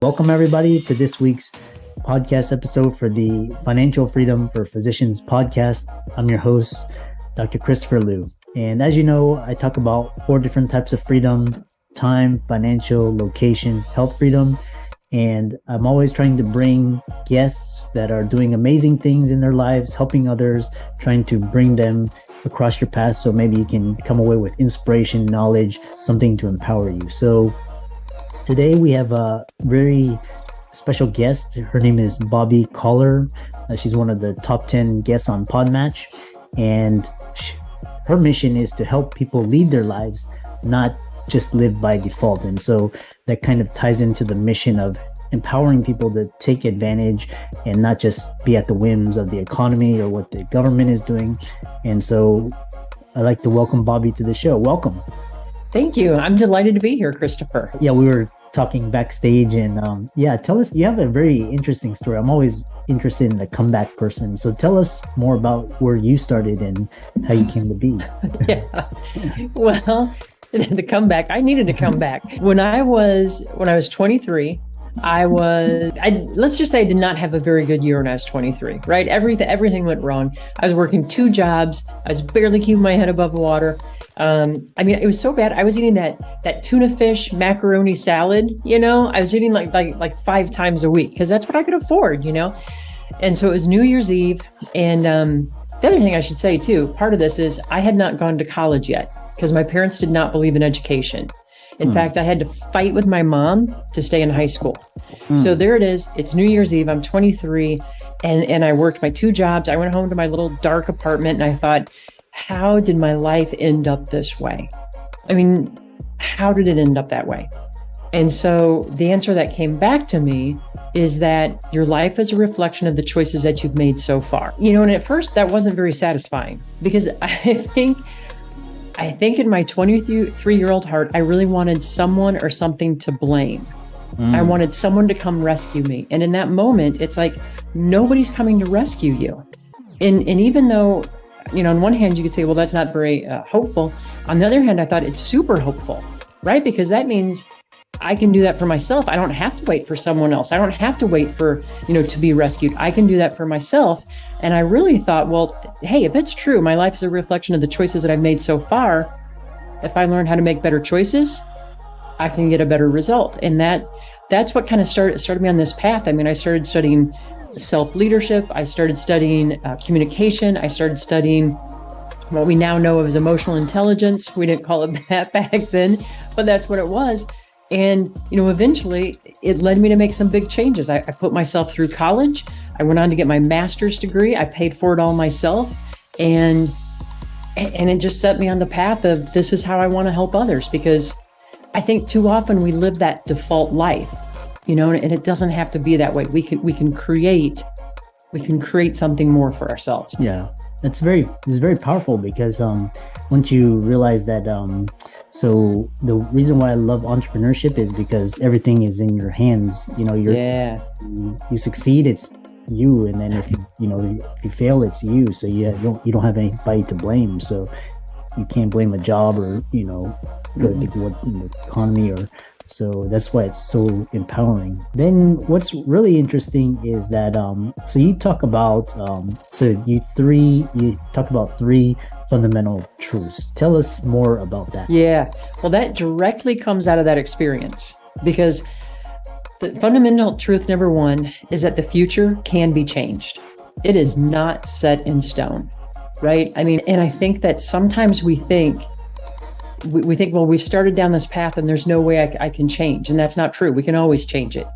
Welcome, everybody, to this week's podcast episode for the Financial Freedom for Physicians podcast. I'm your host, Dr. Christopher Liu. And as you know, I talk about 4 different types of freedom: time, financial, location, health freedom. And I'm always trying to bring guests that are doing amazing things in their lives, helping others, trying to bring them across your path so maybe you can come away with inspiration, knowledge, something to empower you. So today we have a very special guest. Her name is Bobbi Kahler. She's one of the top 10 guests on Podmatch. And her mission is to help people lead their lives, not just live by default. And so that kind of ties into the mission of empowering people to take advantage and not just be at the whims of the economy or what the government is doing. And so I'd like to welcome Bobbi to the show. Welcome. Thank you. I'm delighted to be here, Christopher. Yeah, we were talking backstage and tell us, you have a very interesting story. I'm always interested in the comeback person. So tell us more about where you started and how you came to be. Yeah. Well, the comeback, I needed to come back. When I was 23, let's just say I did not have a very good year when I was 23, right? Everything went wrong. I was working 2 jobs. I was barely keeping my head above water. It was so bad. I was eating that tuna fish macaroni salad, I was eating like 5 times a week because that's what I could afford, And so it was New Year's Eve. And the other thing I should say too, part of this is I had not gone to college yet because my parents did not believe in education. In fact, I had to fight with my mom to stay in high school. So there it is. It's New Year's Eve. I'm 23 and I worked my 2 jobs. I went home to my little dark apartment and I thought, how did my life end up this way? How did it end up that way? And so the answer that came back to me is that your life is a reflection of the choices that you've made so far. And at first that wasn't very satisfying because I think in my 23-year-old heart, I really wanted someone or something to blame. I wanted someone to come rescue me. And in that moment, it's like, nobody's coming to rescue you. And even though, on one hand, you could say, well, that's not very hopeful. On the other hand, I thought it's super hopeful, right? Because that means I can do that for myself. I don't have to wait for someone else. I don't have to wait for, to be rescued. I can do that for myself. And I really thought, well, hey, if it's true, my life is a reflection of the choices that I've made so far. If I learn how to make better choices, I can get a better result. And that's what kind of started me on this path. I started studying self-leadership. I started studying communication. I started studying what we now know of as emotional intelligence. We didn't call it that back then, but that's what it was. And, eventually it led me to make some big changes. I put myself through college. I went on to get my master's degree. I paid for it all myself. And it just set me on the path of this is how I want to help others, because I think too often we live that default life, and it doesn't have to be that way. We can create something more for ourselves. Yeah, it's very powerful because once you realize that, so the reason why I love entrepreneurship is because everything is in your hands. You succeed, it's you, and then if you fail, it's you. So you don't have anybody to blame. So you can't blame a job or the economy or. So that's why it's so empowering. Then what's really interesting is that so you talk about you talk about 3 fundamental truths. Tell us more about that. Yeah, well, that directly comes out of that experience, because the fundamental truth number 1 is that the future can be changed. It is not set in stone, right? And I think that sometimes we think, well, we've started down this path and there's no way I can change. And that's not true. We can always change it.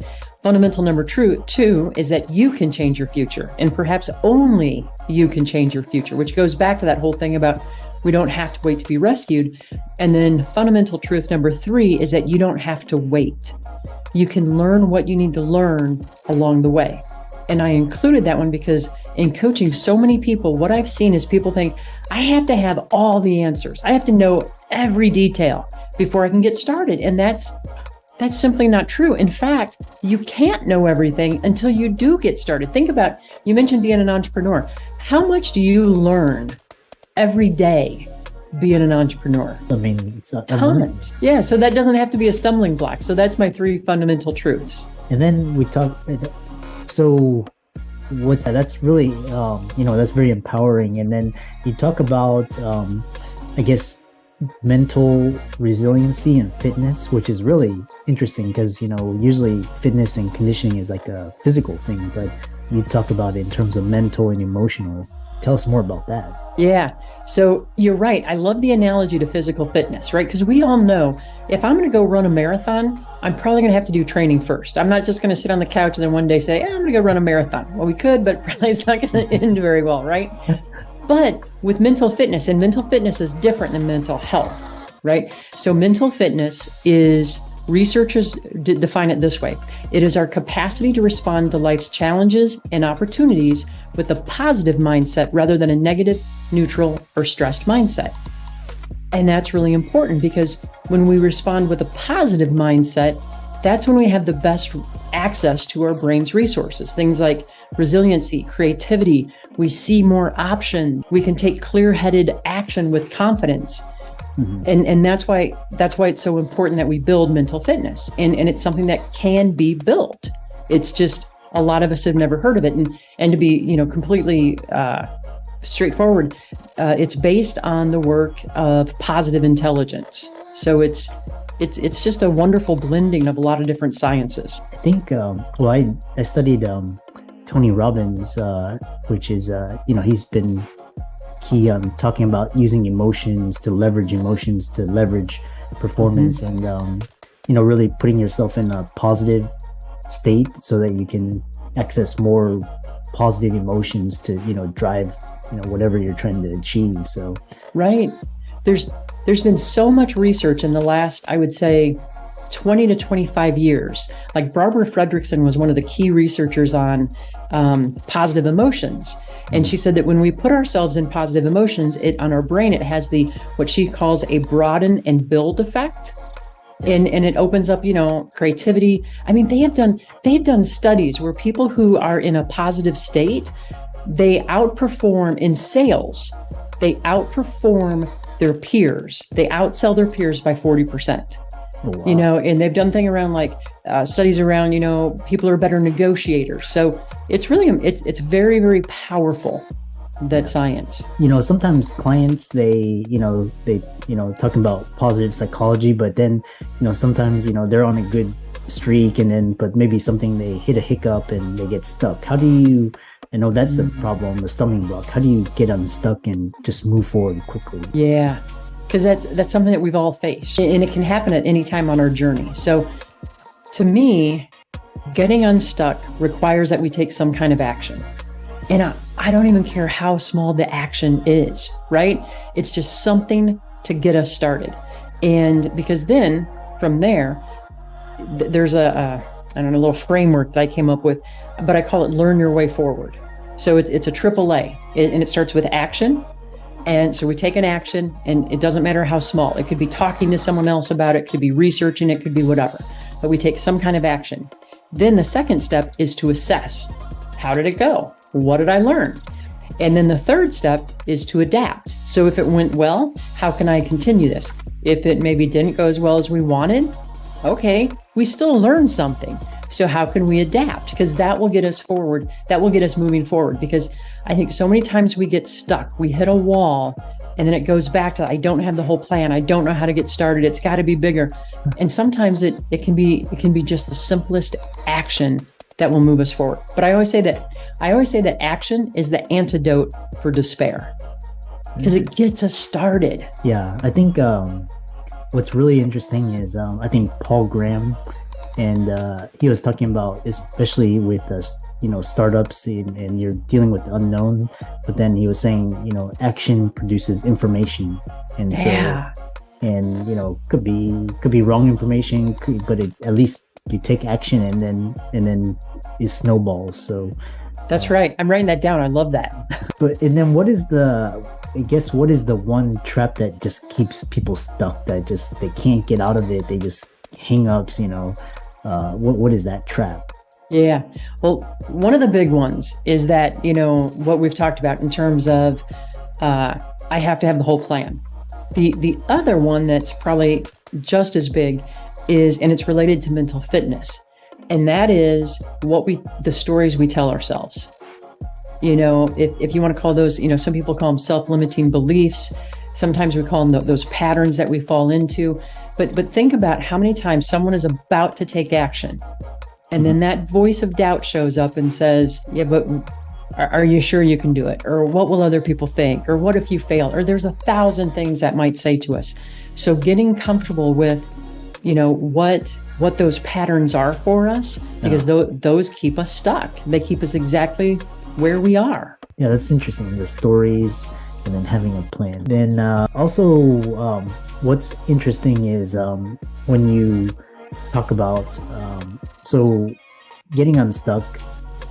Fundamental number 2 is that you can change your future, and perhaps only you can change your future, which goes back to that whole thing about we don't have to wait to be rescued. And then fundamental truth number 3 is that you don't have to wait. You can learn what you need to learn along the way. And I included that one because in coaching so many people, what I've seen is people think, I have to have all the answers. I have to know every detail before I can get started. And that's simply not true. In fact, you can't know everything until you do get started. Think about, you mentioned being an entrepreneur. How much do you learn every day being an entrepreneur? It's tons. Yeah, so that doesn't have to be a stumbling block. So that's my 3 fundamental truths. And then we talk. So what's that? That's really, that's very empowering. And then you talk about, I guess, mental resiliency and fitness, which is really interesting because, usually fitness and conditioning is like a physical thing, but you talk about it in terms of mental and emotional. Tell us more about that. Yeah. So you're right. I love the analogy to physical fitness, right? Because we all know if I'm going to go run a marathon, I'm probably going to have to do training first. I'm not just going to sit on the couch and then one day say, I'm going to go run a marathon. Well, we could, but probably it's not going to end very well, right? But with mental fitness, and mental fitness is different than mental health, right? So mental fitness is, researchers define it this way. It is our capacity to respond to life's challenges and opportunities with a positive mindset rather than a negative, neutral, or stressed mindset. And that's really important because when we respond with a positive mindset, that's when we have the best access to our brain's resources. Things like resiliency, creativity, we see more options, we can take clear-headed action with confidence. Mm-hmm. And that's why it's so important that we build mental fitness. And it's something that can be built. It's just a lot of us have never heard of it. And to be, completely straightforward, it's based on the work of positive intelligence. So it's just a wonderful blending of a lot of different sciences. I think, I studied Tony Robbins, which is, he's been key on talking about using emotions to leverage performance. Mm-hmm. And really putting yourself in a positive state so that you can access more positive emotions to drive whatever you're trying to achieve. So right, there's been so much research in the last, I would say, 20 to 25 years. Like Barbara Fredrickson was one of the key researchers on positive emotions. And she said that when we put ourselves in positive emotions, on our brain, it has what she calls a broaden and build effect. And it opens up, creativity. I mean, they've done studies where people who are in a positive state, they outperform in sales. They outperform their peers. They outsell their peers by 40%. Oh, wow. And they've done things around studies around, people are better negotiators. So it's really, it's very, very powerful, that science. Sometimes clients, they talking about positive psychology, but then, sometimes, they're on a good streak but maybe they hit a hiccup and they get stuck. How do you, I know that's the problem, the stumbling block. How do you get unstuck and just move forward quickly? Yeah. Because that's something that we've all faced, and it can happen at any time on our journey. So to me, getting unstuck requires that we take some kind of action. And I don't even care how small the action is, right? It's just something to get us started. And because then from there, there's a little framework that I came up with, but I call it learn your way forward. So it's a AAA, and it starts with action. And so we take an action, and it doesn't matter how small. It could be talking to someone else about it, it could be researching, it could be whatever. But we take some kind of action. Then the second step is to assess. How did it go? What did I learn? And then the third step is to adapt. So if it went well, how can I continue this? If it maybe didn't go as well as we wanted, okay, we still learned something. So how can we adapt? Because that will get us forward. That will get us moving forward. Because I think so many times we get stuck. We hit a wall, and then it goes back to, I don't have the whole plan. I don't know how to get started. It's got to be bigger. And sometimes it can be just the simplest action that will move us forward. But I always say that action is the antidote for despair, because it gets us started. Yeah, I think what's really interesting is I think Paul Graham, and he was talking about, especially with startups, and you're dealing with the unknown, but then he was saying, action produces information. And yeah. So, and could be wrong information, but at least you take action, and then it snowballs. So that's right. I'm writing that down. I love that. And then what is the one trap that just keeps people stuck, that just they can't get out of it? They just hang-ups, what is that trap? Yeah. Well, one of the big ones is that, what we've talked about in terms of I have to have the whole plan. The other one that's probably just as big is, and it's related to mental fitness, And that is the stories we tell ourselves. If you want to call those, some people call them self-limiting beliefs. Sometimes we call them those patterns that we fall into. But think about how many times someone is about to take action, and then that voice of doubt shows up and says, yeah, but are you sure you can do it? Or what will other people think? Or what if you fail? Or there's 1,000 things that might say to us. So getting comfortable with, what those patterns are for us, because those keep us stuck. They keep us exactly where we are. Yeah, that's interesting. The stories and then having a plan. Then also what's interesting is when you talk about so getting unstuck,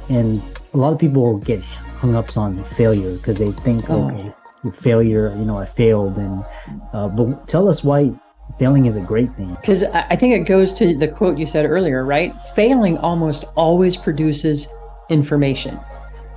and a lot of people get hung up on failure because they think, okay, failure, I failed. And but tell us why failing is a great thing. Because I think it goes to the quote you said earlier, right? Failing almost always produces information.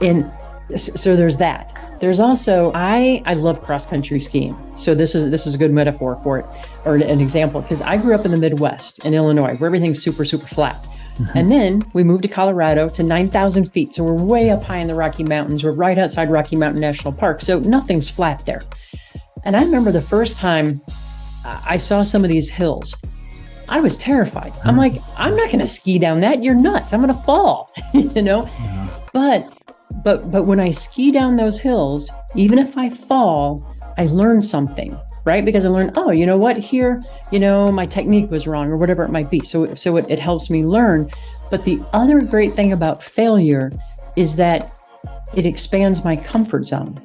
And so there's that. There's also, I love cross-country skiing. So this is a good metaphor for it, or an example, because I grew up in the Midwest in Illinois, where everything's super, super flat. Mm-hmm. And then we moved to Colorado to 9,000 feet. So we're way up high in the Rocky Mountains. We're right outside Rocky Mountain National Park. So nothing's flat there. And I remember the first time I saw some of these hills, I was terrified. I'm like, I'm not going to ski down that. You're nuts. I'm going to fall, Yeah. But when I ski down those hills, even if I fall, I learn something, right? Because I learned, oh, you know what, here, my technique was wrong or whatever it might be. So it helps me learn. But the other great thing about failure is that it expands my comfort zone,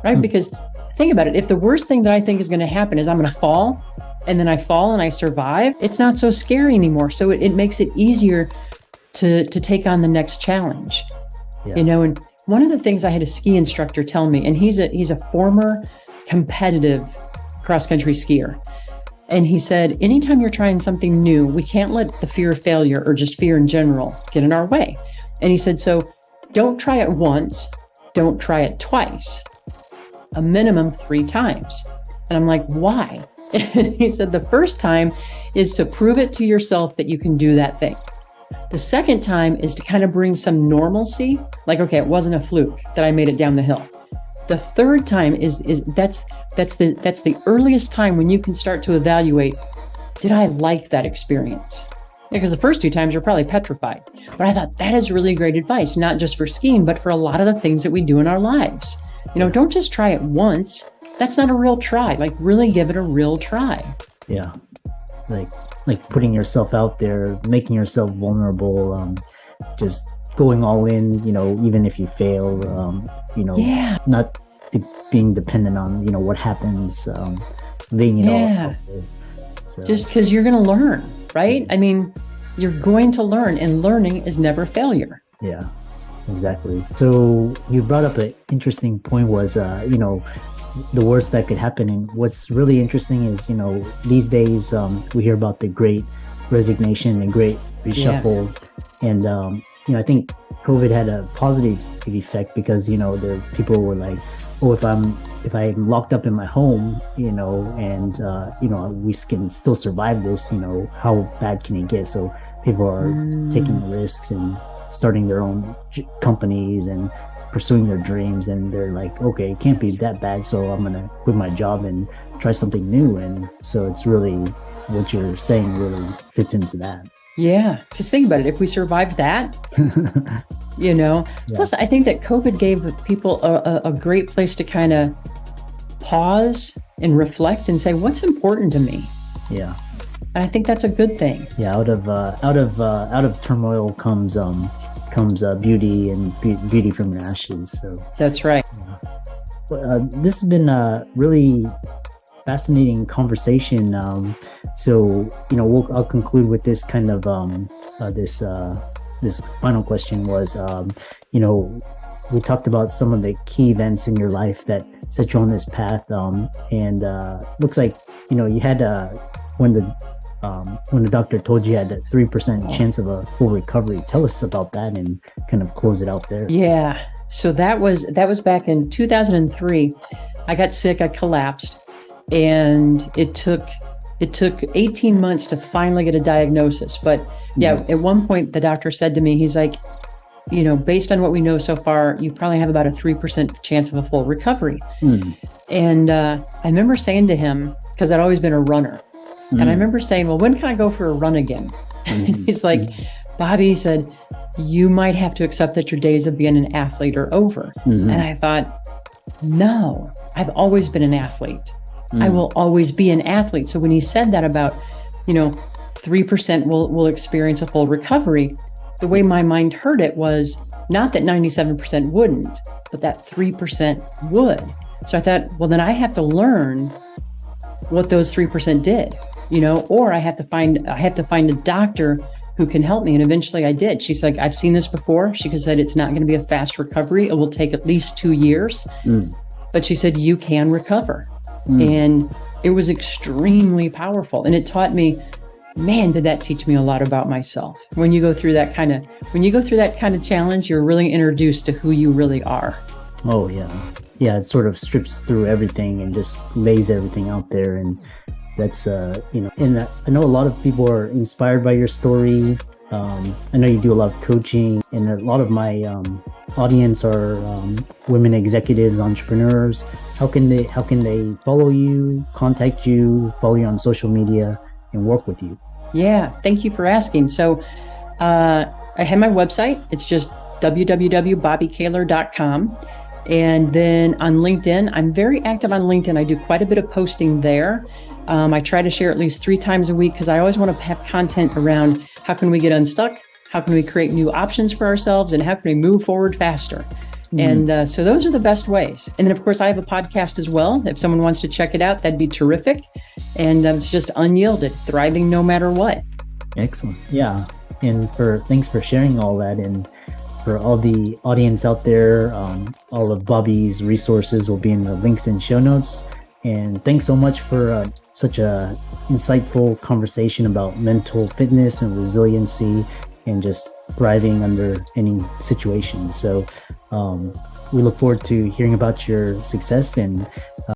right? Because think about it. If the worst thing that I think is going to happen is I'm going to fall, and then I fall and I survive, it's not so scary anymore. So it makes it easier to take on the next challenge. Yeah. And one of the things I had a ski instructor tell me, and he's a former competitive cross-country skier. And he said, anytime you're trying something new, we can't let the fear of failure or just fear in general get in our way. And he said, so don't try it once, don't try it twice, a minimum 3 times. And I'm like, why? And he said, the first time is to prove it to yourself that you can do that thing. The second time is to kind of bring some normalcy, like, okay, it wasn't a fluke that I made it down the hill. The third time is that's the earliest time when you can start to evaluate, did I like that experience? Because the first 2 times you're probably petrified. But I thought that is really great advice, not just for skiing, but for a lot of the things that we do in our lives. Don't just try it once. That's not a real try. Like, really give it a real try. Yeah. Like putting yourself out there, making yourself vulnerable, just going all in, even if you fail, not being dependent on, what happens, being, all so. Just because you're going to learn, right? I mean, you're going to learn, and learning is never failure. Yeah, exactly. So you brought up an interesting point was, the worst that could happen. And what's really interesting is, these days we hear about the great resignation and great reshuffle. Yeah. And, I think COVID had a positive effect because, the people were like, oh, if I'm locked up in my home, and, we can still survive this, how bad can it get? So people are taking risks and starting their own companies and pursuing their dreams, and they're like, okay, it can't be that bad, so I'm gonna quit my job and try something new. And so it's really, what you're saying really fits into that. Yeah, because think about it, if we survived that, Yeah. Plus I think that COVID gave people a great place to kind of pause and reflect and say, what's important to me? Yeah. And I think that's a good thing. Yeah, out of turmoil comes beauty, and beauty from your ashes. So that's right. This has been a really fascinating conversation. I'll conclude with this kind of this final question was, we talked about some of the key events in your life that set you on this path, and looks like you had when the doctor told you had a 3% chance of a full recovery. Tell us about that and kind of close it out there. Yeah. So that was back in 2003. I got sick. I collapsed, and it took It took 18 months to finally get a diagnosis. But yeah, at one point, the doctor said to me, he's like, based on what we know so far, you probably have about a 3% chance of a full recovery. And I remember saying to him, because I'd always been a runner, and I remember saying, well, when can I go for a run again? He's like, Bobbi, he said, you might have to accept that your days of being an athlete are over. And I thought, no, I've always been an athlete. I will always be an athlete. So when he said that about, 3% will experience a full recovery, the way my mind heard it was not that 97% wouldn't, but that 3% would. So I thought, well, then I have to learn what those 3% did, or I have to find a doctor who can help me. And eventually I did. She's like, I've seen this before. She said, it's not going to be a fast recovery. It will take at least 2 years. But she said, you can recover. And it was extremely powerful. And it taught me, man, did that teach me a lot about myself. When you go through that kind of challenge, you're really introduced to who you really are. Oh, yeah. Yeah, it sort of strips through everything and just lays everything out there. And that's, and I know a lot of people are inspired by your story. I know you do a lot of coaching, and a lot of my audience are women executives, entrepreneurs. How can they follow you, contact you, follow you on social media, and work with you? Yeah, thank you for asking. So I have my website. It's just www.bobbikahler.com. And then on LinkedIn, I'm very active on LinkedIn. I do quite a bit of posting there. I try to share at least 3 times a week because I always want to have content around how can we get unstuck, how can we create new options for ourselves, and how can we move forward faster. And so those are the best ways. And then, of course, I have a podcast as well. If someone wants to check it out, that'd be terrific. And it's just Unyielded, thriving no matter what. Excellent. Yeah. And thanks for sharing all that. And for all the audience out there, all of Bobbi's resources will be in the links and show notes. And thanks so much for such a insightful conversation about mental fitness and resiliency and just thriving under any situation. So we look forward to hearing about your success, and